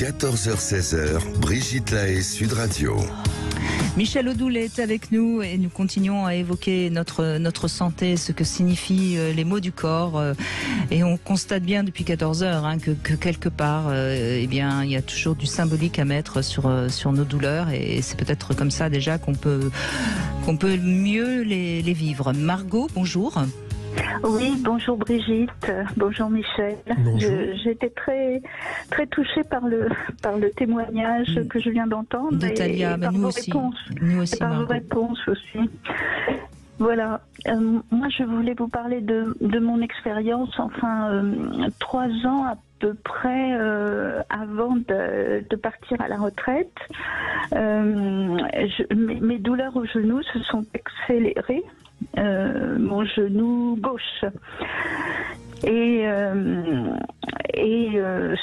14h-16h, Brigitte Lahaie, Sud Radio. Michel Odoul est avec nous et nous continuons à évoquer notre santé, ce que signifient les maux du corps. Et on constate bien depuis 14 heures que quelque part, eh bien, il y a toujours du symbolique à mettre sur nos douleurs. Et c'est peut-être comme ça déjà qu'on peut mieux les vivre. Margot, bonjour. Oui, bonjour Brigitte, bonjour Michel. J'ai été très très touchée par le témoignage que je viens d'entendre d'Italia, et par nous vos aussi. réponses. Nous aussi, et par vos réponses aussi. Voilà, moi je voulais vous parler de mon expérience, 3 ans à peu près avant de partir à la retraite. Mes douleurs au genou se sont accélérées. Mon genou gauche et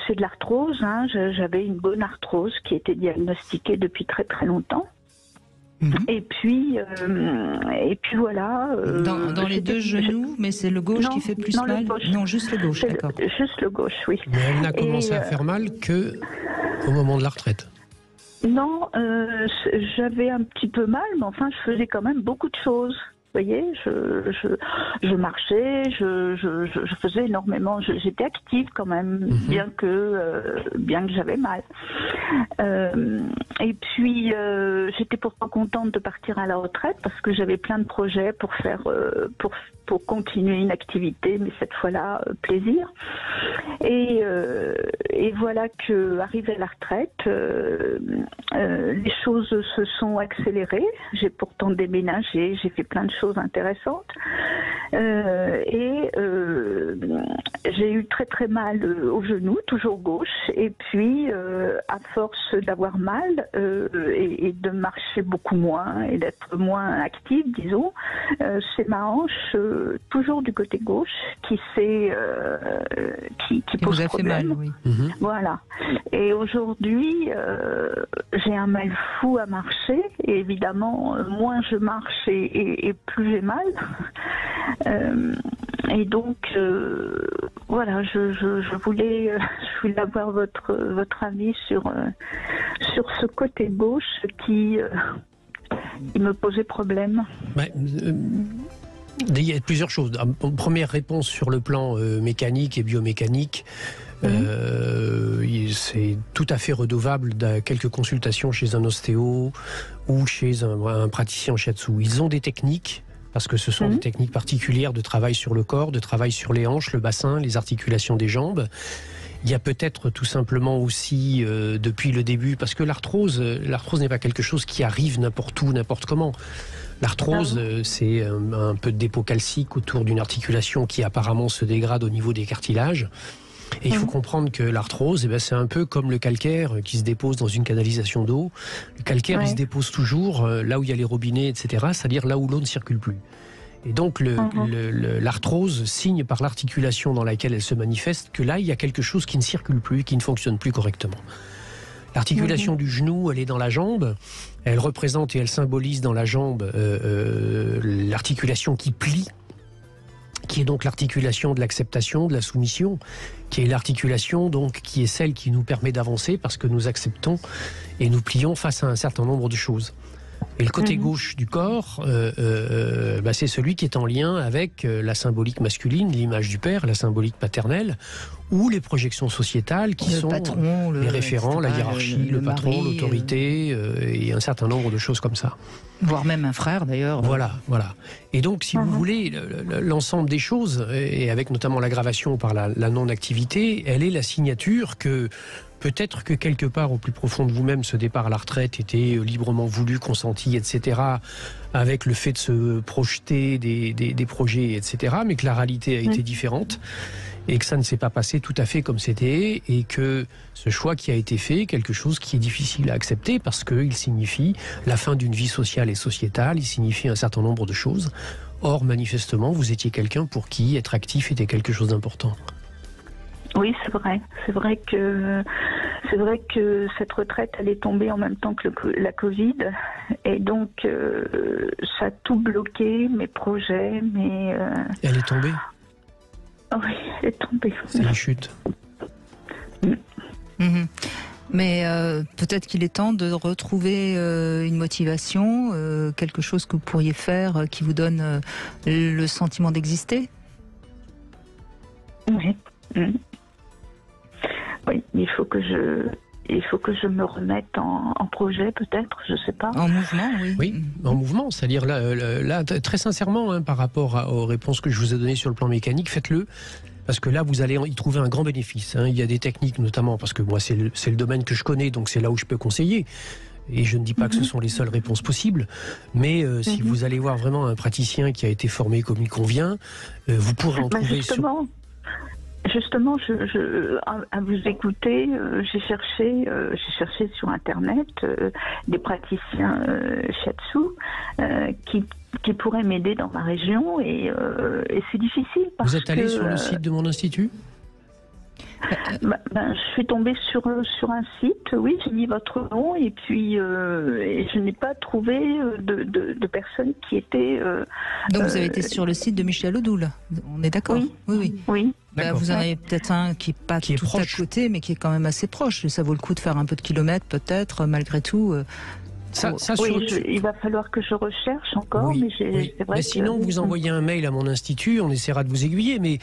c'est de l'arthrose, j'avais une bonne arthrose qui était diagnostiquée depuis très très longtemps. Et puis voilà. Dans les deux genoux, mais c'est le gauche qui fait plus mal. Non, juste le gauche, d'accord. Juste le gauche, oui. Mais elle n'a commencé à faire mal que au moment de la retraite. Non, j'avais un petit peu mal, mais enfin, je faisais quand même beaucoup de choses. Vous voyez, je marchais, je faisais énormément, j'étais active quand même, bien que j'avais mal. Et puis j'étais pourtant contente de partir à la retraite parce que j'avais plein de projets pour faire, pour continuer une activité, mais cette fois-là plaisir. Et voilà que arrivée à la retraite, les choses se sont accélérées. J'ai pourtant déménagé, j'ai fait plein de choses intéressantes et j'ai eu très très mal au genou, toujours gauche, et puis à force d'avoir mal et de marcher beaucoup moins et d'être moins active, disons, c'est ma hanche toujours du côté gauche qui pose vous a problème. fait mal, oui. Voilà. Et aujourd'hui, j'ai un mal fou à marcher et évidemment, moins je marche et plus j'ai mal. Et donc, voilà, je voulais avoir votre avis sur ce côté gauche qui me posait problème. Il y a plusieurs choses. Première réponse sur le plan mécanique et biomécanique. C'est tout à fait redevable de quelques consultations chez un ostéo ou chez un praticien en shiatsu. Ils ont des techniques, parce que ce sont des techniques particulières de travail sur le corps, de travail sur les hanches, le bassin, les articulations des jambes. Il y a peut-être tout simplement aussi, depuis le début, parce que l'arthrose n'est pas quelque chose qui arrive n'importe où, n'importe comment. L'arthrose, c'est un peu de dépôt calcique autour d'une articulation qui apparemment se dégrade au niveau des cartilages. Et il faut comprendre que l'arthrose, c'est un peu comme le calcaire qui se dépose dans une canalisation d'eau. Le calcaire, il se dépose toujours là où il y a les robinets, etc., c'est-à-dire là où l'eau ne circule plus. Et donc l'arthrose signe par l'articulation dans laquelle elle se manifeste que là, il y a quelque chose qui ne circule plus, qui ne fonctionne plus correctement. L'articulation du genou, elle est dans la jambe. Elle représente et elle symbolise dans la jambe l'articulation qui plie, qui est donc l'articulation de l'acceptation, de la soumission, qui est l'articulation donc qui est celle qui nous permet d'avancer parce que nous acceptons et nous plions face à un certain nombre de choses. Et le côté gauche du corps, c'est celui qui est en lien avec la symbolique masculine, l'image du père, la symbolique paternelle, ou les projections sociétales qui sont patron, les référents, la hiérarchie, le patron, mari, l'autorité, et un certain nombre de choses comme ça. Voire même un frère d'ailleurs. Voilà. Et donc, si vous voulez, l'ensemble des choses, et avec notamment l'aggravation par la non-activité, elle est la signature que peut-être que quelque part au plus profond de vous-même, ce départ à la retraite était librement voulu, consenti, etc., avec le fait de se projeter des projets, etc., mais que la réalité a été différente et que ça ne s'est pas passé tout à fait comme c'était, et que ce choix qui a été fait est quelque chose qui est difficile à accepter parce qu'il signifie la fin d'une vie sociale et sociétale, il signifie un certain nombre de choses. Or, manifestement, vous étiez quelqu'un pour qui être actif était quelque chose d'important. Oui, c'est vrai. C'est vrai que cette retraite, elle est tombée en même temps que la Covid, et donc ça a tout bloqué, mes projets, Elle est tombée. Oui, elle est tombée. C'est la chute. Mais peut-être qu'il est temps de retrouver une motivation, quelque chose que vous pourriez faire qui vous donne le sentiment d'exister. Oui. Oui, il faut que je me remette en projet, peut-être, je sais pas. En mouvement, oui. Oui, en mouvement, c'est-à-dire là, très sincèrement, hein, par rapport aux réponses que je vous ai données sur le plan mécanique, faites-le. Parce que là, vous allez y trouver un grand bénéfice. Hein. Il y a des techniques, notamment, parce que moi, c'est le domaine que je connais, donc c'est là où je peux conseiller. Et je ne dis pas que ce sont les seules réponses possibles, mais si vous allez voir vraiment un praticien qui a été formé comme il convient, vous pourrez en trouver Justement, à vous écouter, j'ai cherché sur Internet des praticiens shiatsu qui pourraient m'aider dans ma région et c'est difficile. Vous êtes allé sur le site de mon institut ? Je suis tombée sur un site, oui, j'ai mis votre nom et puis je n'ai pas trouvé de personnes qui étaient... Donc vous avez été sur le site de Michel Odoul, on est d'accord ? Oui. Vous en avez peut-être un qui n'est pas tout à côté, mais qui est quand même assez proche. Ça vaut le coup de faire un peu de kilomètres, peut-être, malgré tout. Il va falloir que je recherche encore, mais c'est vrai. Mais sinon, vous envoyez un mail à mon institut, on essaiera de vous aiguiller. Mais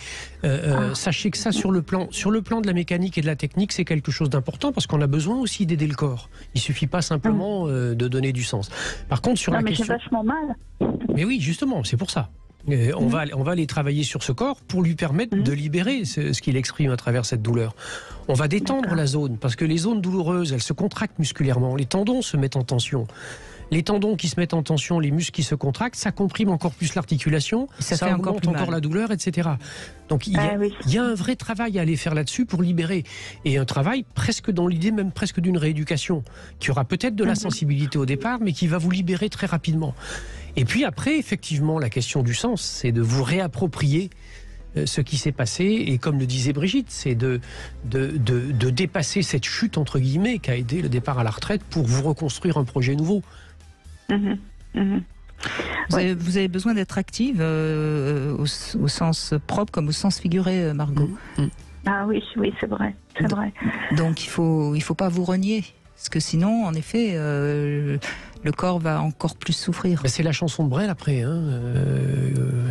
sachez que ça, sur le plan de la mécanique et de la technique, c'est quelque chose d'important parce qu'on a besoin aussi d'aider le corps. Il suffit pas simplement de donner du sens. Par contre, sur la question, j'ai vachement mal. Mais oui, justement, c'est pour ça. On va aller travailler sur ce corps pour lui permettre de libérer ce qu'il exprime à travers cette douleur. On va détendre la zone, parce que les zones douloureuses, elles se contractent musculairement. Les tendons se mettent en tension. Les tendons qui se mettent en tension, les muscles qui se contractent, ça comprime encore plus l'articulation, ça augmente encore la douleur, etc. Donc il y a un vrai travail à aller faire là-dessus pour libérer. Et un travail presque dans l'idée même presque d'une rééducation, qui aura peut-être de la sensibilité au départ, mais qui va vous libérer très rapidement. Et puis après, effectivement, la question du sens, c'est de vous réapproprier ce qui s'est passé. Et comme le disait Brigitte, c'est de dépasser cette chute, entre guillemets, qui a aidé le départ à la retraite pour vous reconstruire un projet nouveau. Vous avez besoin d'être active au sens propre comme au sens figuré, Margot. Ah oui, c'est vrai. Donc il faut pas vous renier. Parce que sinon, en effet, le corps va encore plus souffrir. C'est la chanson de Brel après. Hein.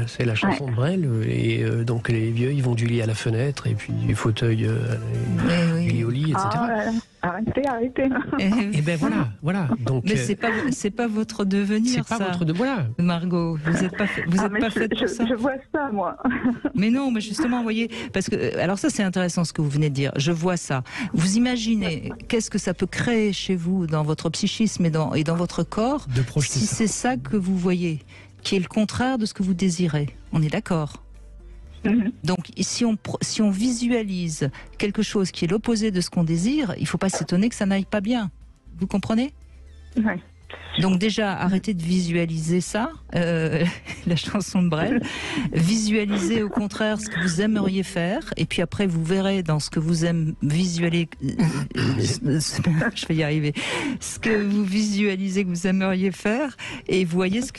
C'est la chanson de Brel. Et donc les vieux, ils vont du lit à la fenêtre, et puis du fauteuil au lit, etc. Arrêtez. Et ben voilà. Donc, mais c'est pas votre devenir, c'est pas votre voilà. Margot, vous n'êtes pas faite pour ça. Je vois ça, moi. Mais non, mais justement, vous voyez, parce que alors ça c'est intéressant ce que vous venez de dire. Je vois ça. Vous imaginez qu'est-ce que ça peut créer chez vous, dans votre psychisme et dans votre corps, si c'est ça que vous voyez, qui est le contraire de ce que vous désirez. On est d'accord ? Donc, si on visualise quelque chose qui est l'opposé de ce qu'on désire, il ne faut pas s'étonner que ça n'aille pas bien. Vous comprenez ? Oui. Donc déjà, arrêtez de visualiser ça, la chanson de Brel. Visualisez au contraire ce que vous aimeriez faire, et puis après vous verrez dans ce que vous aimez visualiser, je vais y arriver, ce que vous visualisez que vous aimeriez faire, et vous voyez ce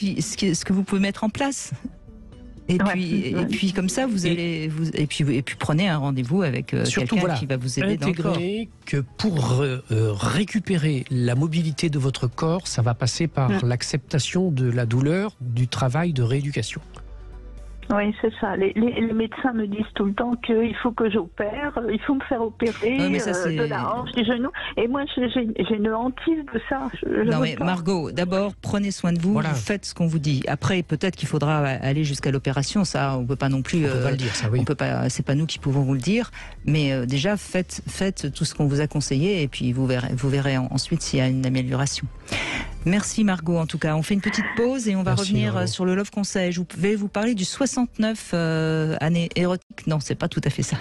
que vous pouvez mettre en place. Et puis comme ça vous allez et puis prenez un rendez-vous avec quelqu'un qui va vous aider dans le corps. Intégrez que pour récupérer la mobilité de votre corps, ça va passer par l'acceptation de la douleur du travail de rééducation. Oui, c'est ça. Les médecins me disent tout le temps qu'il faut que j'opère, il faut me faire opérer de la hanche, du genou. Et moi, j'ai une hantise de ça. Non mais Margot, d'abord, prenez soin de vous, vous faites ce qu'on vous dit. Après, peut-être qu'il faudra aller jusqu'à l'opération. Ça, on peut pas non plus. On peut pas le dire, ça, oui. On peut pas. C'est pas nous qui pouvons vous le dire. Mais déjà, faites tout ce qu'on vous a conseillé, et puis vous verrez ensuite s'il y a une amélioration. Merci Margot, en tout cas. On fait une petite pause et on va revenir sur le Love Conseil. Je vais vous parler du 69 années érotiques. Non, c'est pas tout à fait ça.